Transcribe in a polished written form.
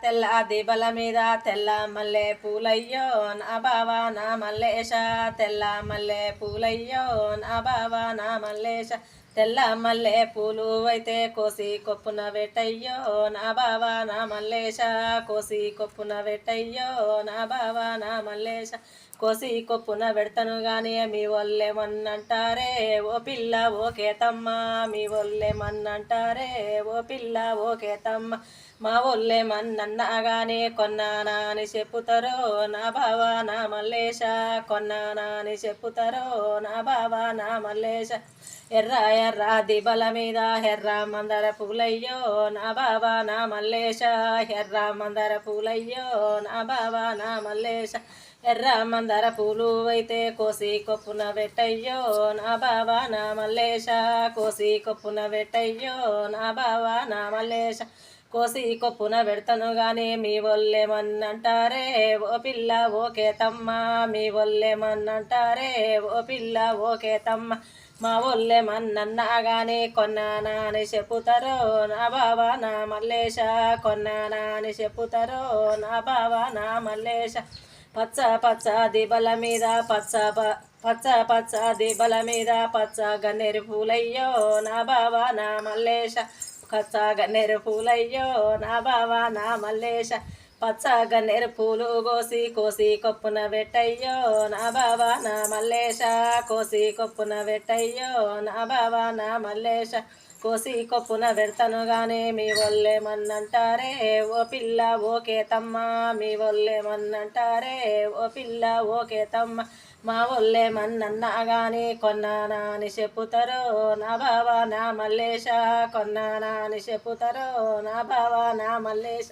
తెల్ల దిబల మీద తెల్ల మల్లె పూలయ్యో నా బావా నా మల్లేశ తెల్ల మల్లె పూలయ్యో నా బావా నా మల్లేశ తెల్ల మల్లె పూలు అయితే కోసి కొప్పున వెట్టయ్యో నా బావా నా మల్లేశ కోసి కొప్పున వెట్టయ్యో నా బావా నా మల్లేశ కోసి కొప్పున పెడతాను గాని మీ ఒళ్ళేమన్నంటారే ఓ పిల్ల ఓకే తమ్మ మీ ఒళ్ళేమన్నంటారే ఓ పిల్ల ఓకే తమ్మ మా ఒళ్ళేమన్నన్నా గాని కొన్నానా అని చెప్పుతారో నా బావా నా మల్లేశ కొన్నానా అని చెప్పుతారో నా బావా నా మల్లేశ ఎర్ర ఎర్ర దిబల మీద ఎర్ర మందర పూలయ్యో నా బావా నా మల్లేశ ఎర్ర మందర పూలయ్యో నా బావా నా మల్లేశ ఎర్ర మందర పూలు అయితే కోసి కొప్పున వెట్టయ్యో నా బావా నా మల్లేశ కోసి కొప్పున వెట్టయ్యో నా బావా నా మల్లేశ కోసి కొప్పున పెడతాను గాని మీ ఒళ్ళేమన్నంటారే ఓ పిల్ల ఓకే తమ్మ మీ ఒళ్ళేమన్నంటారే ఓ పిల్ల ఓకే తమ్మ మా ఒళ్ళేమన్నన్నా గాని కొన్నానా అని చెప్పుతారో నా బావా నా మల్లేశ కొన్నానా అని చెప్పుతారో నా బావా నా మల్లేశ పచ్చ పచ్చ దిబల మీద పచ్చ దిబల మీద పచ్చ గన్నేరు పూలయ్యో నా బావా నా మల్లేశ పచ్చ గన్నేరు పూలయ్యో నా బావా నా మల్లేశ పచ్చ గన్నేరు పూలు కోసి కొప్పున వెట్టయ్యో నా బావా నా మల్లేశ కోసి కొప్పున వెట్టయ్యో నా బావా నా మల్లేశ కోసి కొప్పున పెడతాను గాని మీ ఒళ్ళేమన్నంటారే ఓ పిల్ల ఓకే తమ్మ మీ ఒళ్ళేమన్నంటారే ఓ పిల్ల ఓకే తమ్మ మా ఒళ్ళేమన్నన్నా గాని కొన్నానా అని చెప్పుతారో నా బావా నా మల్లేశ కొన్నానా అని చెప్పుతారో నా బావా నా మల్లేశ